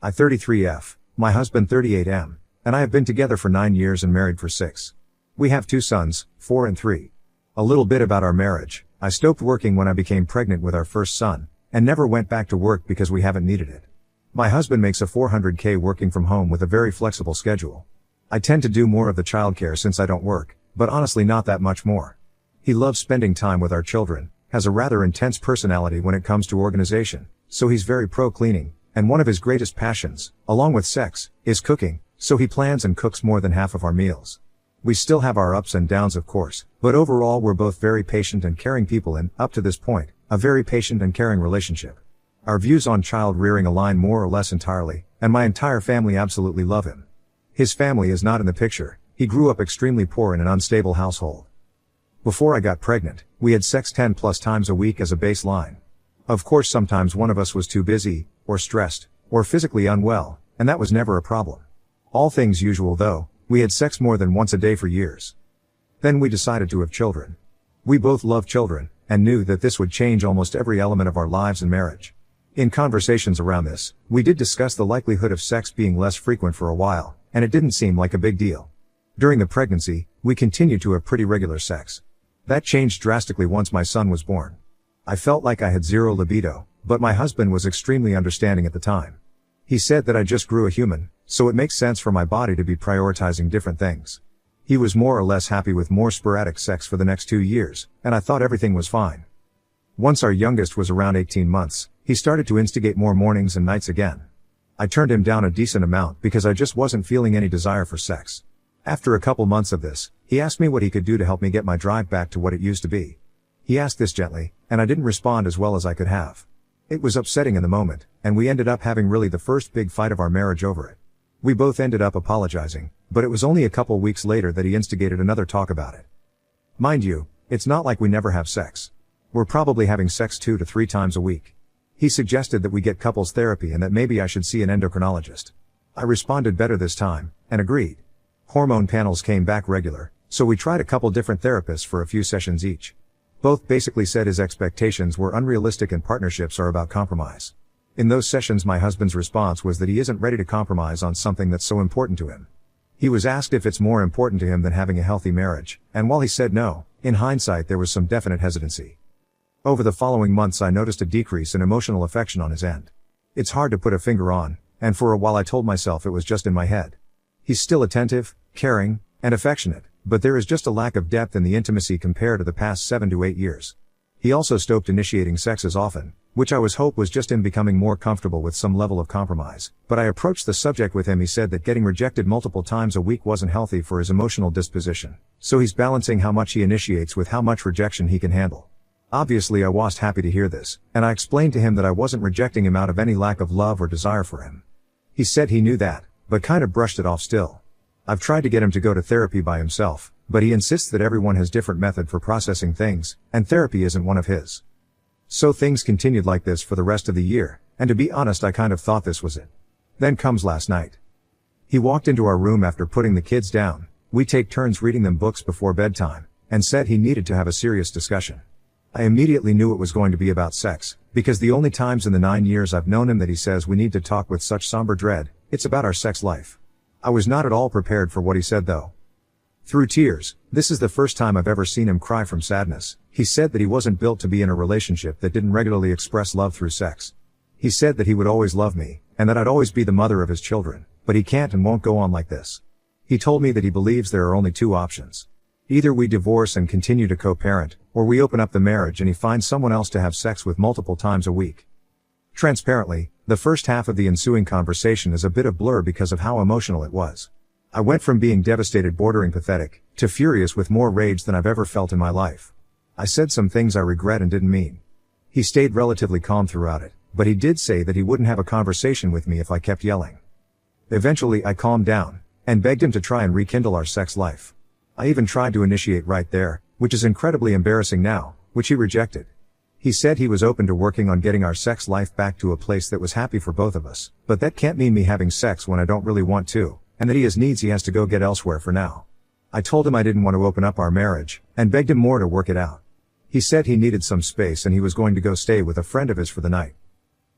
I 33F, my husband 38M, and I have been together for 9 years and married for 6. We have 2 sons, 4 and 3. A little bit about our marriage. I stopped working when I became pregnant with our first son, and never went back to work because we haven't needed it. My husband makes a $400K working from home with a very flexible schedule. I tend to do more of the childcare since I don't work, but honestly not that much more. He loves spending time with our children, has a rather intense personality when it comes to organization, so he's very pro-cleaning, and one of his greatest passions, along with sex, is cooking, so he plans and cooks more than half of our meals. We still have our ups and downs of course, but overall we're both very patient and caring people and, up to this point, a very patient and caring relationship. Our views on child rearing align more or less entirely, and my entire family absolutely love him. His family is not in the picture. He grew up extremely poor in an unstable household. Before I got pregnant, we had sex 10+ times a week as a baseline. Of course sometimes one of us was too busy, or stressed, or physically unwell, and that was never a problem. All things usual though, we had sex more than once a day for years. Then we decided to have children. We both love children, and knew that this would change almost every element of our lives and marriage. In conversations around this, we did discuss the likelihood of sex being less frequent for a while, and it didn't seem like a big deal. During the pregnancy, we continued to have pretty regular sex. That changed drastically once my son was born. I felt like I had zero libido, but my husband was extremely understanding at the time. He said that I just grew a human, so it makes sense for my body to be prioritizing different things. He was more or less happy with more sporadic sex for the next 2 years, and I thought everything was fine. Once our youngest was around 18 months, he started to instigate more mornings and nights again. I turned him down a decent amount because I just wasn't feeling any desire for sex. After a couple months of this, he asked me what he could do to help me get my drive back to what it used to be. He asked this gently, and I didn't respond as well as I could have. It was upsetting in the moment, and we ended up having really the first big fight of our marriage over it. We both ended up apologizing, but it was only a couple weeks later that he instigated another talk about it. Mind you, it's not like we never have sex. We're probably having sex 2 to 3 times a week. He suggested that we get couples therapy and that maybe I should see an endocrinologist. I responded better this time, and agreed. Hormone panels came back regular, so we tried a couple different therapists for a few sessions each. Both basically said his expectations were unrealistic and partnerships are about compromise. In those sessions my husband's response was that he isn't ready to compromise on something that's so important to him. He was asked if it's more important to him than having a healthy marriage, and while he said no, in hindsight there was some definite hesitancy. Over the following months I noticed a decrease in emotional affection on his end. It's hard to put a finger on, and for a while I told myself it was just in my head. He's still attentive, caring, and affectionate, but there is just a lack of depth in the intimacy compared to the past 7 to 8 years. He also stopped initiating sex as often, which I hope was just him becoming more comfortable with some level of compromise. But I approached the subject with him. He said that getting rejected multiple times a week wasn't healthy for his emotional disposition, so he's balancing how much he initiates with how much rejection he can handle. Obviously I was happy to hear this, and I explained to him that I wasn't rejecting him out of any lack of love or desire for him. He said he knew that, but kind of brushed it off still. I've tried to get him to go to therapy by himself, but he insists that everyone has different method for processing things, and therapy isn't one of his. So things continued like this for the rest of the year, and to be honest I kind of thought this was it. Then comes last night. He walked into our room after putting the kids down, we take turns reading them books before bedtime, and said he needed to have a serious discussion. I immediately knew it was going to be about sex, because the only times in the 9 years I've known him that he says we need to talk with such somber dread, it's about our sex life. I was not at all prepared for what he said though. Through tears, this is the first time I've ever seen him cry from sadness. He said that he wasn't built to be in a relationship that didn't regularly express love through sex. He said that he would always love me, and that I'd always be the mother of his children, but he can't and won't go on like this. He told me that he believes there are only 2 options. Either we divorce and continue to co-parent, or we open up the marriage and he finds someone else to have sex with multiple times a week. Transparently, the first half of the ensuing conversation is a bit of blur because of how emotional it was. I went from being devastated bordering pathetic, to furious with more rage than I've ever felt in my life. I said some things I regret and didn't mean. He stayed relatively calm throughout it, but he did say that he wouldn't have a conversation with me if I kept yelling. Eventually I calmed down, and begged him to try and rekindle our sex life. I even tried to initiate right there, which is incredibly embarrassing now, which he rejected. He said he was open to working on getting our sex life back to a place that was happy for both of us, but that can't mean me having sex when I don't really want to, and that he has needs he has to go get elsewhere for now. I told him I didn't want to open up our marriage, and begged him more to work it out. He said he needed some space and he was going to go stay with a friend of his for the night.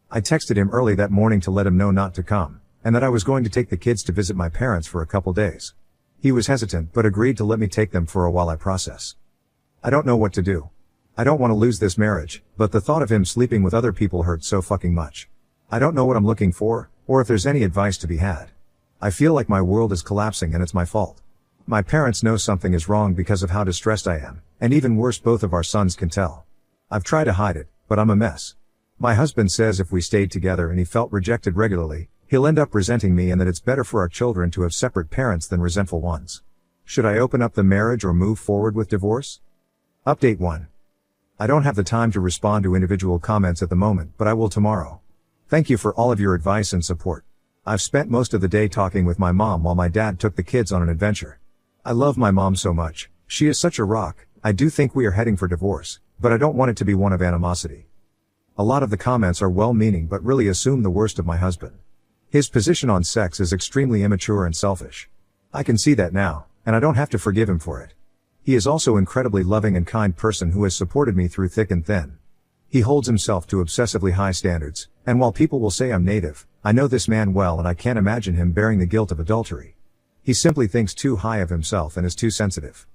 I texted him early that morning to let him know not to come, and that I was going to take the kids to visit my parents for a couple days. He was hesitant but agreed to let me take them for a while I process. I don't know what to do. I don't want to lose this marriage, but the thought of him sleeping with other people hurts so fucking much. I don't know what I'm looking for, or if there's any advice to be had. I feel like my world is collapsing and it's my fault. My parents know something is wrong because of how distressed I am, and even worse, both of our sons can tell. I've tried to hide it, but I'm a mess. My husband says if we stayed together and he felt rejected regularly, he'll end up resenting me, and that it's better for our children to have separate parents than resentful ones. Should I open up the marriage or move forward with divorce? Update 1. I don't have the time to respond to individual comments at the moment, but I will tomorrow. Thank you for all of your advice and support. I've spent most of the day talking with my mom while my dad took the kids on an adventure. I love my mom so much. She is such a rock. I do think we are heading for divorce, but I don't want it to be one of animosity. A lot of the comments are well-meaning but really assume the worst of my husband. His position on sex is extremely immature and selfish. I can see that now, and I don't have to forgive him for it. He is also an incredibly loving and kind person who has supported me through thick and thin. He holds himself to obsessively high standards, and while people will say I'm native, I know this man well and I can't imagine him bearing the guilt of adultery. He simply thinks too high of himself and is too sensitive.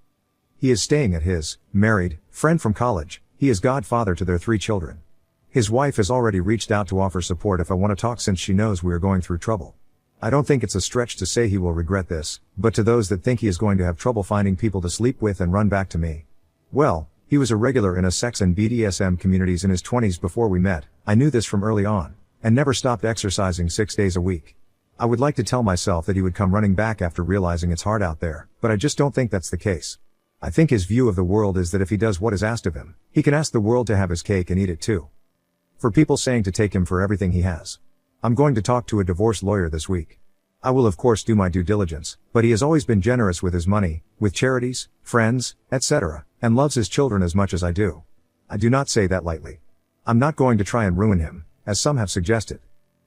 He is staying at his married friend from college. He is godfather to their 3 children. His wife has already reached out to offer support if I want to talk, since she knows we are going through trouble. I don't think it's a stretch to say he will regret this, but to those that think he is going to have trouble finding people to sleep with and run back to me. Well, he was a regular in a sex and BDSM communities in his 20s before we met. I knew this from early on, and never stopped exercising 6 days a week. I would like to tell myself that he would come running back after realizing it's hard out there, but I just don't think that's the case. I think his view of the world is that if he does what is asked of him, he can ask the world to have his cake and eat it too. For people saying to take him for everything he has, I'm going to talk to a divorce lawyer this week. I will of course do my due diligence, but he has always been generous with his money, with charities, friends, etc., and loves his children as much as I do. I do not say that lightly. I'm not going to try and ruin him, as some have suggested.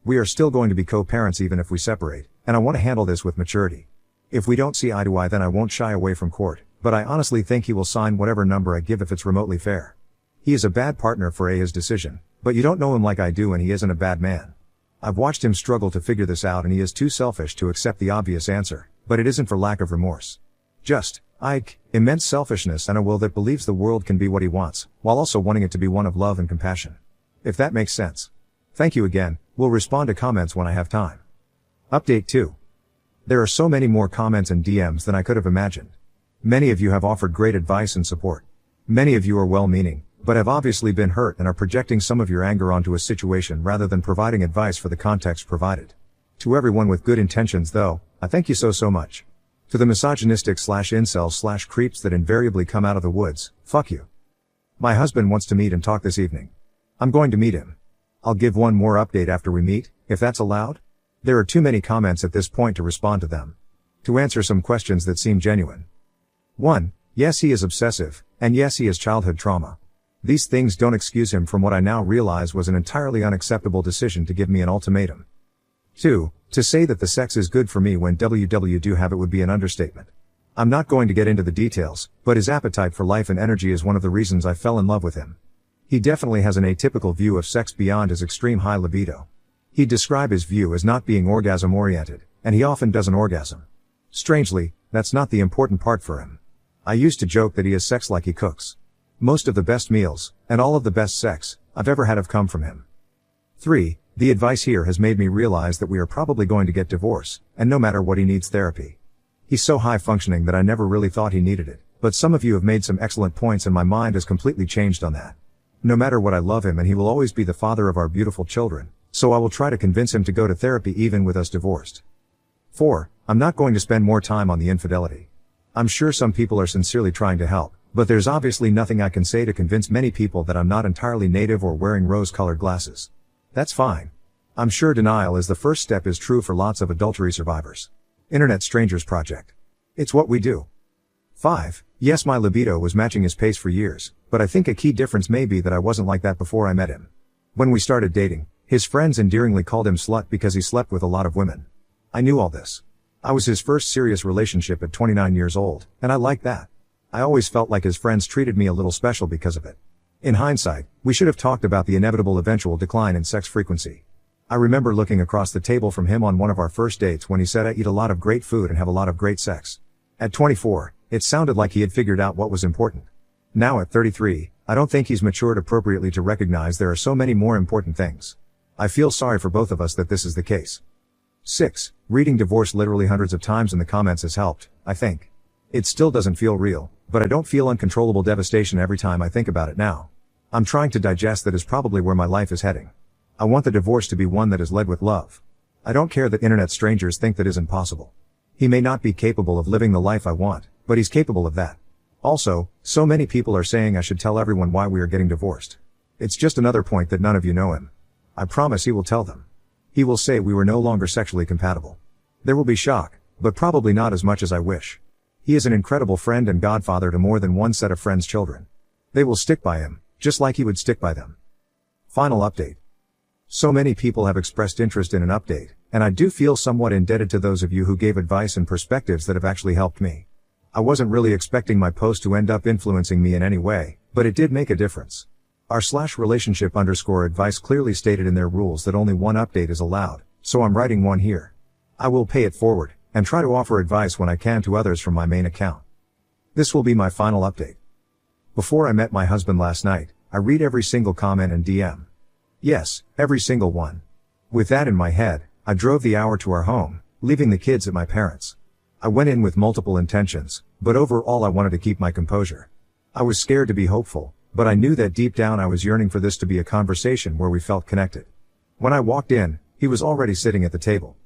We are still going to be co-parents even if we separate, and I want to handle this with maturity. If we don't see eye to eye, then I won't shy away from court, but I honestly think he will sign whatever number I give if it's remotely fair. He is a bad partner for his decision, but you don't know him like I do, and he isn't a bad man. I've watched him struggle to figure this out, and he is too selfish to accept the obvious answer, but it isn't for lack of remorse. Just, immense selfishness and a will that believes the world can be what he wants, while also wanting it to be one of love and compassion. If that makes sense. Thank you again. We'll respond to comments when I have time. Update 2. There are so many more comments and DMs than I could have imagined. Many of you have offered great advice and support. Many of you are well-meaning, but have obviously been hurt and are projecting some of your anger onto a situation rather than providing advice for the context provided. To everyone with good intentions though, I thank you so much. To the misogynistic /incels /creeps that invariably come out of the woods, fuck you. My husband wants to meet and talk this evening. I'm going to meet him. I'll give one more update after we meet, if that's allowed. There are too many comments at this point to respond to them. To answer some questions that seem genuine. 1. Yes, he is obsessive, and yes, he has childhood trauma. These things don't excuse him from what I now realize was an entirely unacceptable decision to give me an ultimatum. 2. To say that the sex is good for me when WW do have it would be an understatement. I'm not going to get into the details, but his appetite for life and energy is one of the reasons I fell in love with him. He definitely has an atypical view of sex beyond his extreme high libido. He'd describe his view as not being orgasm-oriented, and he often doesn't orgasm. Strangely, that's not the important part for him. I used to joke that he has sex like he cooks. Most of the best meals, and all of the best sex, I've ever had have come from him. 3. The advice here has made me realize that we are probably going to get divorced, and no matter what he needs therapy. He's so high functioning that I never really thought he needed it, but some of you have made some excellent points and my mind has completely changed on that. No matter what, I love him and he will always be the father of our beautiful children, so I will try to convince him to go to therapy even with us divorced. 4. I'm not going to spend more time on the infidelity. I'm sure some people are sincerely trying to help, but there's obviously nothing I can say to convince many people that I'm not entirely native or wearing rose-colored glasses. That's fine. I'm sure denial is the first step is true for lots of adultery survivors. Internet Strangers Project. It's what we do. 5. Yes, my libido was matching his pace for years, but I think a key difference may be that I wasn't like that before I met him. When we started dating, his friends endearingly called him slut because he slept with a lot of women. I knew all this. I was his first serious relationship at 29 years old, and I liked that. I always felt like his friends treated me a little special because of it. In hindsight, we should have talked about the inevitable eventual decline in sex frequency. I remember looking across the table from him on one of our first dates when he said I eat a lot of great food and have a lot of great sex. At 24, it sounded like he had figured out what was important. Now at 33, I don't think he's matured appropriately to recognize there are so many more important things. I feel sorry for both of us that this is the case. 6. Reading divorce literally hundreds of times in the comments has helped, I think. It still doesn't feel real, but I don't feel uncontrollable devastation every time I think about it now. I'm trying to digest that is probably where my life is heading. I want the divorce to be one that is led with love. I don't care that internet strangers think that isn't possible. He may not be capable of living the life I want, but he's capable of that. Also, so many people are saying I should tell everyone why we are getting divorced. It's just another point that none of you know him. I promise he will tell them. He will say we were no longer sexually compatible. There will be shock, but probably not as much as I wish. He is an incredible friend and godfather to more than one set of friends' children. They will stick by him, just like he would stick by them. Final update. So many people have expressed interest in an update, and I do feel somewhat indebted to those of you who gave advice and perspectives that have actually helped me. I wasn't really expecting my post to end up influencing me in any way, but it did make a difference. r/relationship_advice clearly stated in their rules that only one update is allowed, so I'm writing one here. I will pay it forward, and try to offer advice when I can to others from my main account. This will be my final update. Before I met my husband last night, I read every single comment and DM. Yes, every single one. With that in my head, I drove the hour to our home, leaving the kids at my parents'. I went in with multiple intentions, but overall I wanted to keep my composure. I was scared to be hopeful, but I knew that deep down I was yearning for this to be a conversation where we felt connected. When I walked in, he was already sitting at the table.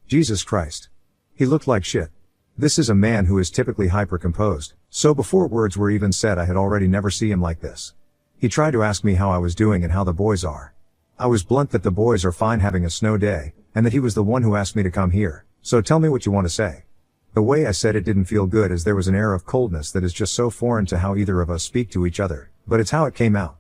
Jesus Christ. He looked like shit. This is a man who is typically hyper-composed, so before words were even said I had already never seen him like this. He tried to ask me how I was doing and how the boys are. I was blunt that the boys are fine having a snow day, and that he was the one who asked me to come here, so tell me what you want to say. The way I said it didn't feel good as there was an air of coldness that is just so foreign to how either of us speak to each other, but it's how it came out.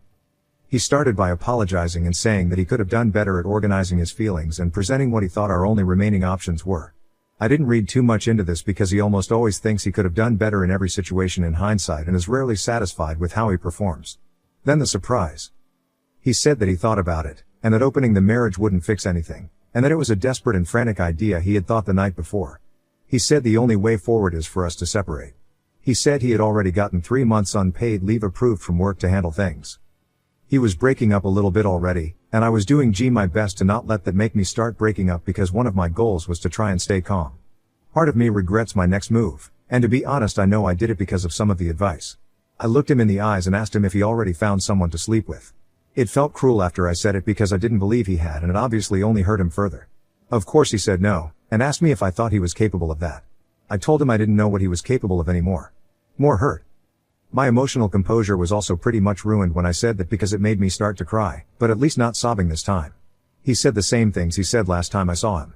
He started by apologizing and saying that he could have done better at organizing his feelings and presenting what he thought our only remaining options were. I didn't read too much into this because he almost always thinks he could have done better in every situation in hindsight and is rarely satisfied with how he performs. Then the surprise. He said that he thought about it, and that opening the marriage wouldn't fix anything, and that it was a desperate and frantic idea he had thought the night before. He said the only way forward is for us to separate. He said he had already gotten 3 months unpaid leave approved from work to handle things. He was breaking up a little bit already, and I was doing my best to not let that make me start breaking up because one of my goals was to try and stay calm. Part of me regrets my next move, and to be honest I know I did it because of some of the advice. I looked him in the eyes and asked him if he already found someone to sleep with. It felt cruel after I said it because I didn't believe he had and it obviously only hurt him further. Of course he said no, and asked me if I thought he was capable of that. I told him I didn't know what he was capable of anymore. More hurt. My emotional composure was also pretty much ruined when I said that because it made me start to cry, but at least not sobbing this time. He said the same things he said last time I saw him.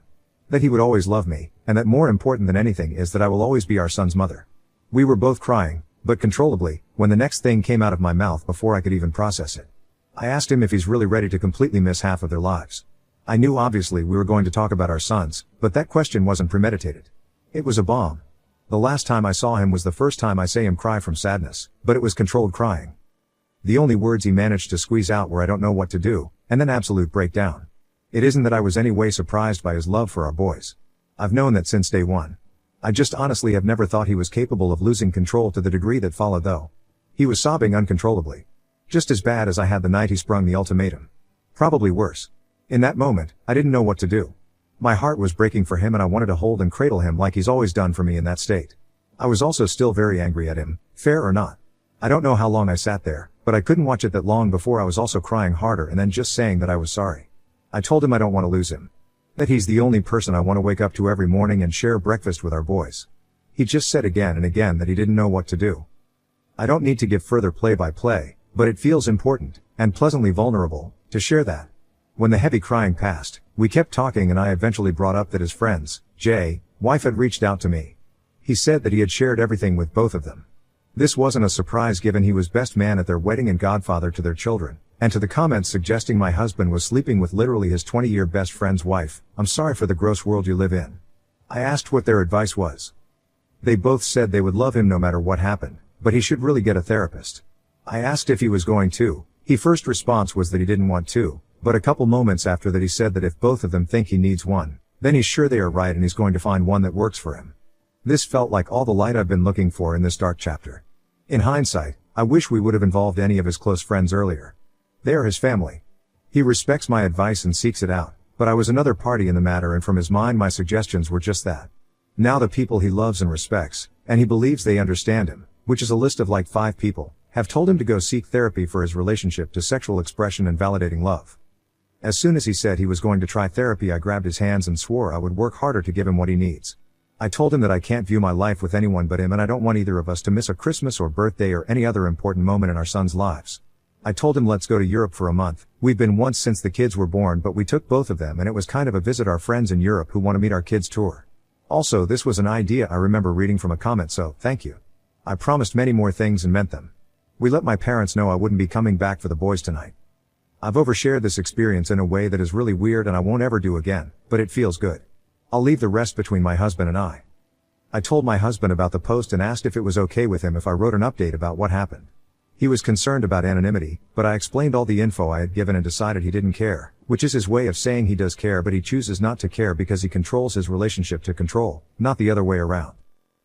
That he would always love me, and that more important than anything is that I will always be our son's mother. We were both crying, but controllably, when the next thing came out of my mouth before I could even process it. I asked him if he's really ready to completely miss half of their lives. I knew obviously we were going to talk about our sons, but that question wasn't premeditated. It was a bomb. The last time I saw him was the first time I saw him cry from sadness, but it was controlled crying. The only words he managed to squeeze out were I don't know what to do, and then absolute breakdown. It isn't that I was any way surprised by his love for our boys. I've known that since day one. I just honestly have never thought he was capable of losing control to the degree that followed though. He was sobbing uncontrollably. Just as bad as I had the night he sprung the ultimatum. Probably worse. In that moment, I didn't know what to do. My heart was breaking for him and I wanted to hold and cradle him like he's always done for me in that state. I was also still very angry at him, fair or not. I don't know how long I sat there, but I couldn't watch it that long before I was also crying harder and then just saying that I was sorry. I told him I don't want to lose him. That he's the only person I want to wake up to every morning and share breakfast with our boys. He just said again and again that he didn't know what to do. I don't need to give further play-by-play, but it feels important, and pleasantly vulnerable, to share that. When the heavy crying passed, we kept talking and I eventually brought up that his friends, wife had reached out to me. He said that he had shared everything with both of them. This wasn't a surprise given he was best man at their wedding and godfather to their children, and to the comments suggesting my husband was sleeping with literally his 20-year best friend's wife. I'm sorry for the gross world you live in. I asked what their advice was. They both said they would love him no matter what happened, but he should really get a therapist. I asked if he was going to. He first response was that he didn't want to, but a couple moments after that he said that if both of them think he needs one, then he's sure they are right and he's going to find one that works for him. This felt like all the light I've been looking for in this dark chapter. In hindsight, I wish we would have involved any of his close friends earlier. They are his family. He respects my advice and seeks it out, but I was another party in the matter, and from his mind my suggestions were just that. Now the people he loves and respects, and he believes they understand him, which is a list of like 5 people, have told him to go seek therapy for his relationship to sexual expression and validating love. As soon as he said he was going to try therapy, I grabbed his hands and swore I would work harder to give him what he needs. I told him that I can't view my life with anyone but him, and I don't want either of us to miss a Christmas or birthday or any other important moment in our sons' lives. I told him let's go to Europe for a month. We've been once since the kids were born, but we took both of them and it was kind of a visit our friends in Europe who want to meet our kids tour. Also, this was an idea I remember reading from a comment, so thank you. I promised many more things and meant them. We let my parents know I wouldn't be coming back for the boys tonight. I've overshared this experience in a way that is really weird and I won't ever do again, but it feels good. I'll leave the rest between my husband and I. I told my husband about the post and asked if it was okay with him if I wrote an update about what happened. He was concerned about anonymity, but I explained all the info I had given and decided he didn't care, which is his way of saying he does care, but he chooses not to care because he controls his relationship to control, not the other way around.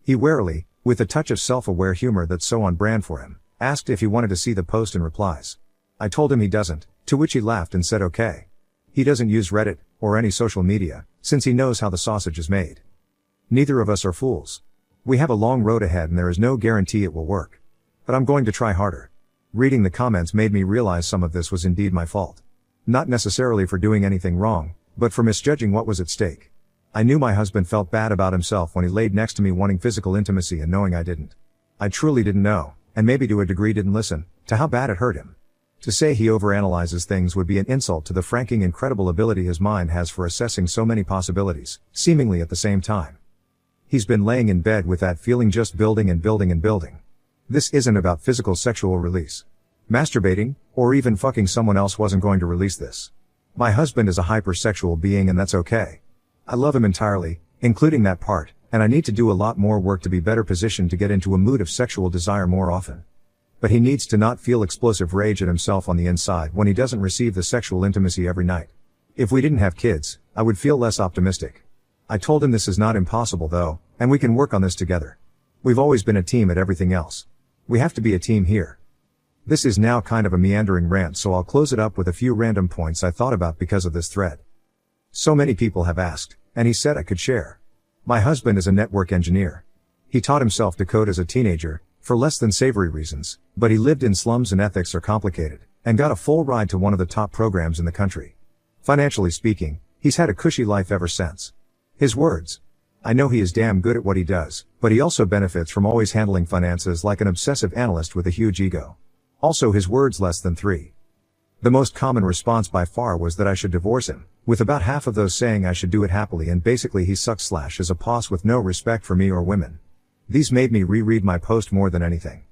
He warily, with a touch of self-aware humor that's so on brand for him, asked if he wanted to see the post and replies. I told him he doesn't, to which he laughed and said okay. He doesn't use Reddit, or any social media, since he knows how the sausage is made. Neither of us are fools. We have a long road ahead and there is no guarantee it will work. But I'm going to try harder. Reading the comments made me realize some of this was indeed my fault. Not necessarily for doing anything wrong, but for misjudging what was at stake. I knew my husband felt bad about himself when he laid next to me wanting physical intimacy and knowing I didn't. I truly didn't know, and maybe to a degree didn't listen, to how bad it hurt him. To say he overanalyzes things would be an insult to the franking incredible ability his mind has for assessing so many possibilities, seemingly at the same time. He's been laying in bed with that feeling, just building and building and building. This isn't about physical sexual release. Masturbating, or even fucking someone else wasn't going to release this. My husband is a hypersexual being and that's okay. I love him entirely, including that part, and I need to do a lot more work to be better positioned to get into a mood of sexual desire more often. But he needs to not feel explosive rage at himself on the inside when he doesn't receive the sexual intimacy every night. If we didn't have kids, I would feel less optimistic. I told him this is not impossible though, and we can work on this together. We've always been a team at everything else. We have to be a team here. This is now kind of a meandering rant, so I'll close it up with a few random points I thought about because of this thread. So many people have asked, and he said I could share. My husband is a network engineer. He taught himself to code as a teenager, for less than savory reasons, but he lived in slums and ethics are complicated, and got a full ride to one of the top programs in the country. Financially speaking, he's had a cushy life ever since. His words. I know he is damn good at what he does, but he also benefits from always handling finances like an obsessive analyst with a huge ego. Also his words, less than 3. The most common response by far was that I should divorce him, with about half of those saying I should do it happily, and basically he sucks / is a poss with no respect for me or women. These made me reread my post more than anything.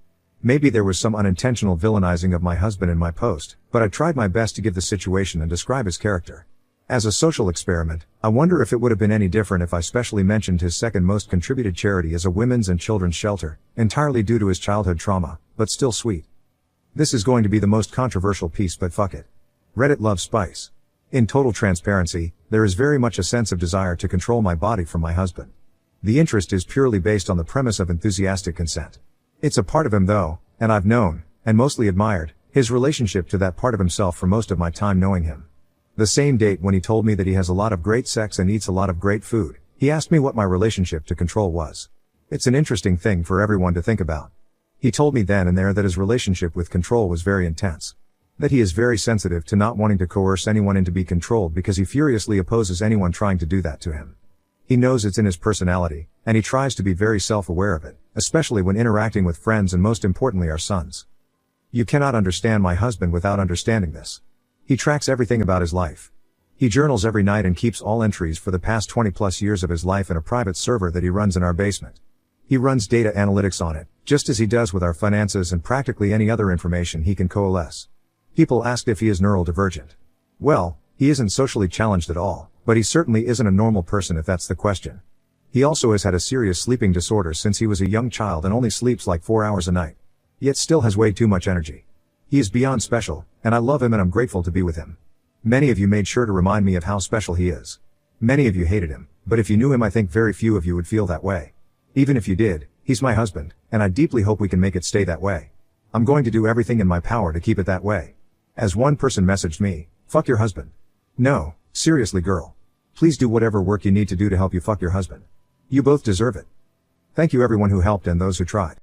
Maybe there was some unintentional villainizing of my husband in my post, but I tried my best to give the situation and describe his character. As a social experiment, I wonder if it would have been any different if I specially mentioned his second most contributed charity as a women's and children's shelter, entirely due to his childhood trauma, but still sweet. This is going to be the most controversial piece, but fuck it. Reddit loves spice. In total transparency, there is very much a sense of desire to control my body from my husband. The interest is purely based on the premise of enthusiastic consent. It's a part of him though, and I've known, and mostly admired, his relationship to that part of himself for most of my time knowing him. The same date when he told me that he has a lot of great sex and eats a lot of great food, he asked me what my relationship to control was. It's an interesting thing for everyone to think about. He told me then and there that his relationship with control was very intense. That he is very sensitive to not wanting to coerce anyone into be controlled because he furiously opposes anyone trying to do that to him. He knows it's in his personality, and he tries to be very self-aware of it, especially when interacting with friends and most importantly our sons. You cannot understand my husband without understanding this. He tracks everything about his life. He journals every night and keeps all entries for the past 20 plus years of his life in a private server that he runs in our basement. He runs data analytics on it, just as he does with our finances and practically any other information he can coalesce. People asked if he is neurodivergent. Well, he isn't socially challenged at all, but he certainly isn't a normal person if that's the question. He also has had a serious sleeping disorder since he was a young child and only sleeps like 4 hours a night. Yet still has way too much energy. He is beyond special, and I love him and I'm grateful to be with him. Many of you made sure to remind me of how special he is. Many of you hated him, but if you knew him I think very few of you would feel that way. Even if you did, he's my husband, and I deeply hope we can make it stay that way. I'm going to do everything in my power to keep it that way. As one person messaged me, fuck your husband. No, seriously girl. Please do whatever work you need to do to help you fuck your husband. You both deserve it. Thank you everyone who helped and those who tried.